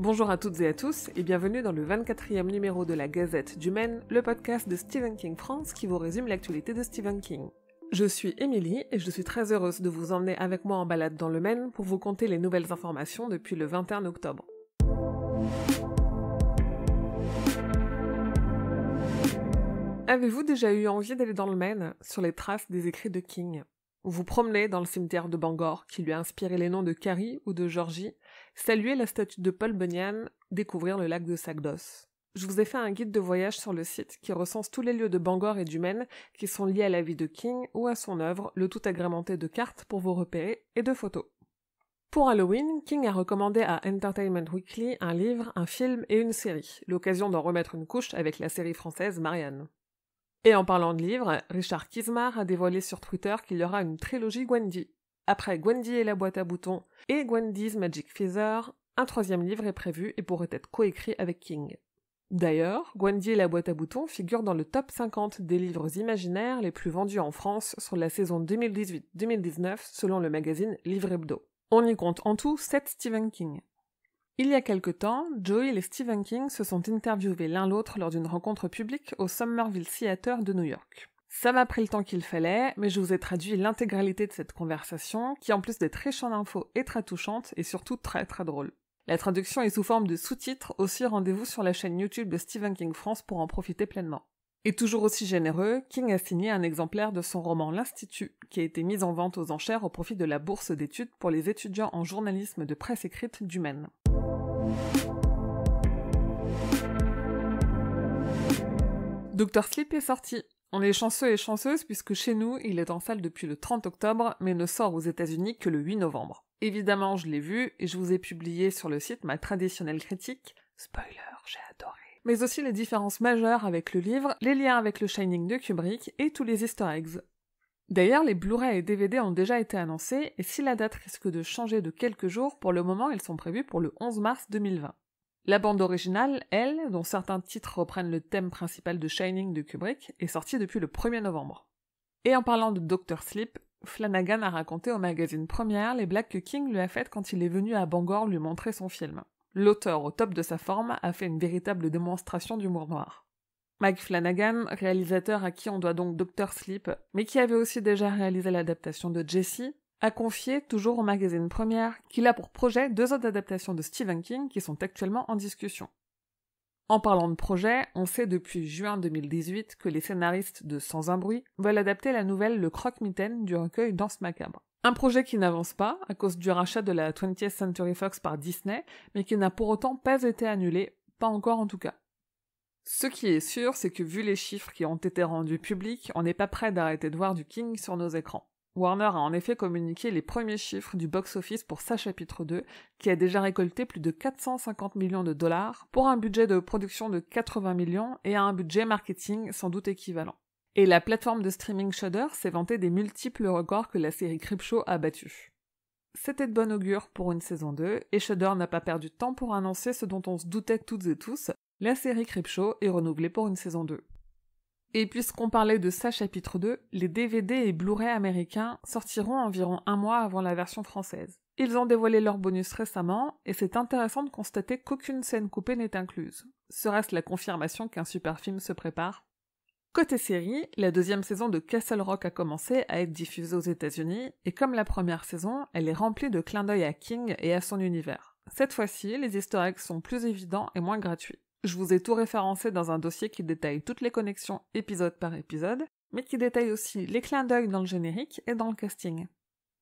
Bonjour à toutes et à tous et bienvenue dans le 24e numéro de la Gazette du Maine, le podcast de Stephen King France qui vous résume l'actualité de Stephen King. Je suis Émilie et je suis très heureuse de vous emmener avec moi en balade dans le Maine pour vous conter les nouvelles informations depuis le 21 octobre. Avez-vous déjà eu envie d'aller dans le Maine, sur les traces des écrits de King ? Vous promenez dans le cimetière de Bangor, qui lui a inspiré les noms de Carrie ou de Georgie, saluer la statue de Paul Bunyan, découvrir le lac de Sagdos. Je vous ai fait un guide de voyage sur le site qui recense tous les lieux de Bangor et du Maine qui sont liés à la vie de King ou à son œuvre, le tout agrémenté de cartes pour vous repérer et de photos. Pour Halloween, King a recommandé à Entertainment Weekly un livre, un film et une série, l'occasion d'en remettre une couche avec la série française Marianne. Et en parlant de livres, Richard Kismar a dévoilé sur Twitter qu'il y aura une trilogie Gwendy. Après Gwendy et la boîte à boutons et Gwendy's Magic Feather, un troisième livre est prévu et pourrait être coécrit avec King. D'ailleurs, Gwendy et la boîte à boutons figure dans le top 50 des livres imaginaires les plus vendus en France sur la saison 2018-2019 selon le magazine Livre Hebdo. On y compte en tout 7 Stephen King. Il y a quelque temps, Joel et Stephen King se sont interviewés l'un l'autre lors d'une rencontre publique au Somerville Theatre de New York. Ça m'a pris le temps qu'il fallait, mais je vous ai traduit l'intégralité de cette conversation, qui en plus d'être riche en infos et très touchante, est surtout très très drôle. La traduction est sous forme de sous-titres, aussi rendez-vous sur la chaîne YouTube de Stephen King France pour en profiter pleinement. Et toujours aussi généreux, King a signé un exemplaire de son roman L'Institut, qui a été mis en vente aux enchères au profit de la bourse d'études pour les étudiants en journalisme de presse écrite du Maine. Dr Sleep est sorti. On est chanceux et chanceuses puisque chez nous, il est en salle depuis le 30 octobre, mais ne sort aux États-Unis que le 8 novembre. Évidemment, je l'ai vu et je vous ai publié sur le site ma traditionnelle critique. Spoiler, j'ai adoré. Mais aussi les différences majeures avec le livre, les liens avec le Shining de Kubrick et tous les easter eggs. D'ailleurs, les Blu-ray et DVD ont déjà été annoncés, et si la date risque de changer de quelques jours, pour le moment, elles sont prévues pour le 11 mars 2020. La bande originale, elle, dont certains titres reprennent le thème principal de Shining de Kubrick, est sortie depuis le 1er novembre. Et en parlant de Dr Sleep, Flanagan a raconté au magazine Première les blagues que King lui a faites quand il est venu à Bangor lui montrer son film. L'auteur, au top de sa forme, a fait une véritable démonstration d'humour noir. Mike Flanagan, réalisateur à qui on doit donc Dr Sleep, mais qui avait aussi déjà réalisé l'adaptation de Jessie, a confié, toujours au magazine Première, qu'il a pour projet 2 autres adaptations de Stephen King qui sont actuellement en discussion. En parlant de projet, on sait depuis juin 2018 que les scénaristes de Sans un bruit veulent adapter la nouvelle Le Croque-Mitaine du recueil Danse macabre. Un projet qui n'avance pas, à cause du rachat de la 20th Century Fox par Disney, mais qui n'a pour autant pas été annulé, pas encore en tout cas. Ce qui est sûr, c'est que vu les chiffres qui ont été rendus publics, on n'est pas prêt d'arrêter de voir du King sur nos écrans. Warner a en effet communiqué les premiers chiffres du box-office pour sa chapitre 2, qui a déjà récolté plus de 450 millions de dollars, pour un budget de production de 80 millions et à un budget marketing sans doute équivalent. Et la plateforme de streaming Shudder s'est vantée des multiples records que la série Creepshow a battus. C'était de bon augure pour une saison 2, et Shudder n'a pas perdu de temps pour annoncer ce dont on se doutait toutes et tous, la série Creepshow est renouvelée pour une saison 2. Et puisqu'on parlait de sa chapitre 2, les DVD et Blu-ray américains sortiront environ un mois avant la version française. Ils ont dévoilé leur bonus récemment, et c'est intéressant de constater qu'aucune scène coupée n'est incluse. Serait-ce la confirmation qu'un super film se prépare ? Côté série, la 2e saison de Castle Rock a commencé à être diffusée aux États-Unis, et comme la première saison, elle est remplie de clins d'œil à King et à son univers. Cette fois-ci, les easter eggs sont plus évidents et moins gratuits. Je vous ai tout référencé dans un dossier qui détaille toutes les connexions épisode par épisode, mais qui détaille aussi les clins d'œil dans le générique et dans le casting.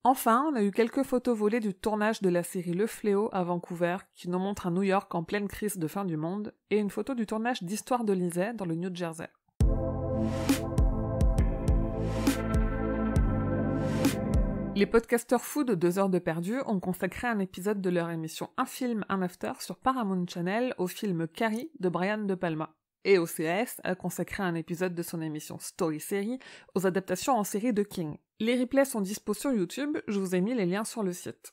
Enfin, on a eu quelques photos volées du tournage de la série Le Fléau à Vancouver, qui nous montre un New York en pleine crise de fin du monde, et une photo du tournage d'Histoire de Lisée dans le New Jersey. Les podcasteurs fous de 2 heures de perdu ont consacré un épisode de leur émission Un film, un after sur Paramount Channel au film Carrie de Brian De Palma. Et OCS a consacré un épisode de son émission Story Série aux adaptations en série de King. Les replays sont dispo sur YouTube, je vous ai mis les liens sur le site.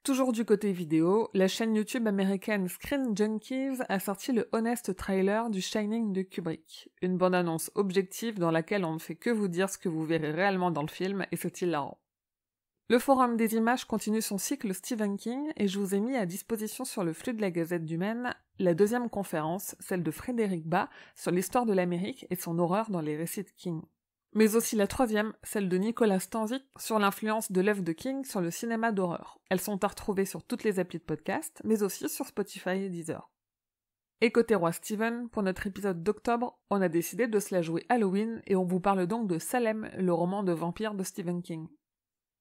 Toujours du côté vidéo, la chaîne YouTube américaine Screen Junkies a sorti le honest trailer du Shining de Kubrick. Une bande-annonce objective dans laquelle on ne fait que vous dire ce que vous verrez réellement dans le film, et c'est hilarant. Le Forum des images continue son cycle Stephen King et je vous ai mis à disposition sur le flux de la Gazette du Maine la deuxième conférence, celle de Frédéric Bas, sur l'histoire de l'Amérique et son horreur dans les récits de King. Mais aussi la troisième, celle de Nicolas Stanzik, sur l'influence de l'œuvre de King sur le cinéma d'horreur. Elles sont à retrouver sur toutes les applis de podcast, mais aussi sur Spotify et Deezer. Et côté Roi Stephen, pour notre épisode d'octobre, on a décidé de se la jouer Halloween et on vous parle donc de Salem, le roman de vampire de Stephen King.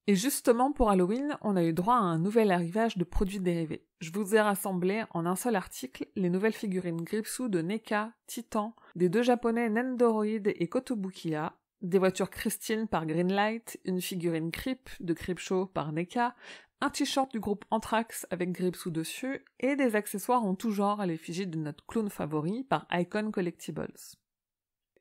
Et justement, pour Halloween, on a eu droit à un nouvel arrivage de produits dérivés. Je vous ai rassemblé en un seul article les nouvelles figurines Gripsou de NECA, Titan, des deux japonais Nendoroid et Kotobukiya, des voitures Christine par Greenlight, une figurine Creep de Creepshow par NECA, un t-shirt du groupe Anthrax avec Gripsou dessus, et des accessoires en tout genre à l'effigie de notre clown favori par Icon Collectibles.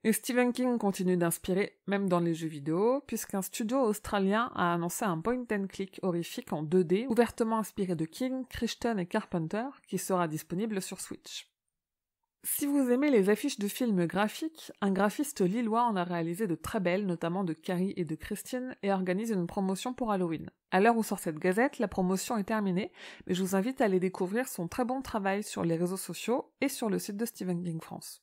Et Stephen King continue d'inspirer, même dans les jeux vidéo, puisqu'un studio australien a annoncé un point-and-click horrifique en 2D, ouvertement inspiré de King, Crichton et Carpenter, qui sera disponible sur Switch. Si vous aimez les affiches de films graphiques, un graphiste lillois en a réalisé de très belles, notamment de Carrie et de Christine, et organise une promotion pour Halloween. À l'heure où sort cette gazette, la promotion est terminée, mais je vous invite à aller découvrir son très bon travail sur les réseaux sociaux et sur le site de Stephen King France.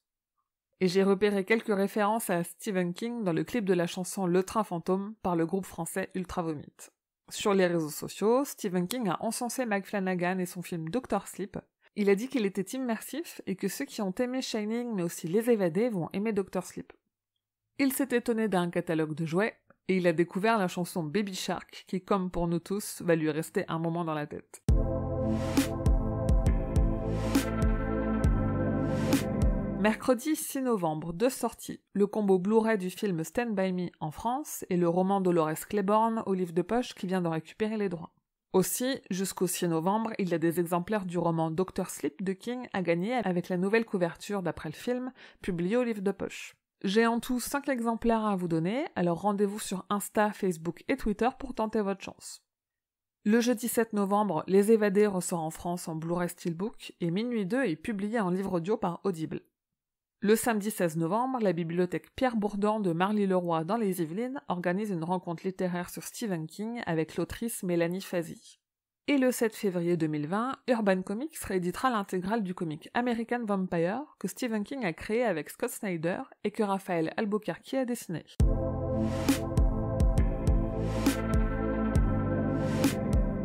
Et j'ai repéré quelques références à Stephen King dans le clip de la chanson Le Train Fantôme par le groupe français Ultra Vomit. Sur les réseaux sociaux, Stephen King a encensé Mike Flanagan et son film Dr. Sleep. Il a dit qu'il était immersif et que ceux qui ont aimé Shining mais aussi Les Évadés vont aimer Dr. Sleep. Il s'est étonné d'un catalogue de jouets et il a découvert la chanson Baby Shark qui, comme pour nous tous, va lui rester un moment dans la tête. Mercredi 6 novembre, deux sorties, le combo Blu-ray du film Stand By Me en France et le roman Dolores Claiborne au livre de poche qui vient de récupérer les droits. Aussi, jusqu'au 6 novembre, il y a des exemplaires du roman Dr. Sleep de King à gagner avec la nouvelle couverture d'après le film, publiée au livre de poche. J'ai en tout 5 exemplaires à vous donner, alors rendez-vous sur Insta, Facebook et Twitter pour tenter votre chance. Le jeudi 7 novembre, Les Évadés ressort en France en Blu-ray Steelbook et Minuit 2 est publié en livre audio par Audible. Le samedi 16 novembre, la bibliothèque Pierre Bourdan de Marly-le-Roi dans les Yvelines organise une rencontre littéraire sur Stephen King avec l'autrice Mélanie Fazi. Et le 7 février 2020, Urban Comics rééditera l'intégrale du comic American Vampire que Stephen King a créé avec Scott Snyder et que Raphaël Albuquerque a dessiné.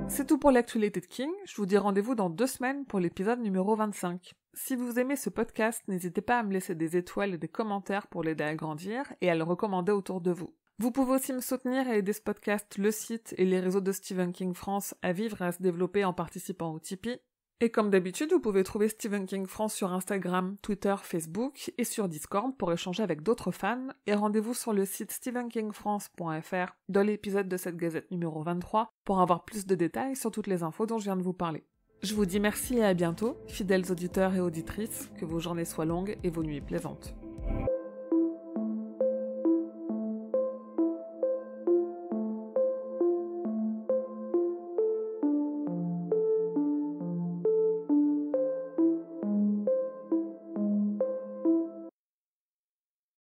C'est tout pour l'actualité de King, je vous dis rendez-vous dans 2 semaines pour l'épisode numéro 25. Si vous aimez ce podcast, n'hésitez pas à me laisser des étoiles et des commentaires pour l'aider à grandir et à le recommander autour de vous. Vous pouvez aussi me soutenir et aider ce podcast, le site et les réseaux de Stephen King France à vivre et à se développer en participant au Tipeee. Et comme d'habitude, vous pouvez trouver Stephen King France sur Instagram, Twitter, Facebook et sur Discord pour échanger avec d'autres fans. Et rendez-vous sur le site stephenkingfrance.fr dans l'épisode de cette gazette numéro 23 pour avoir plus de détails sur toutes les infos dont je viens de vous parler. Je vous dis merci et à bientôt, fidèles auditeurs et auditrices, que vos journées soient longues et vos nuits plaisantes.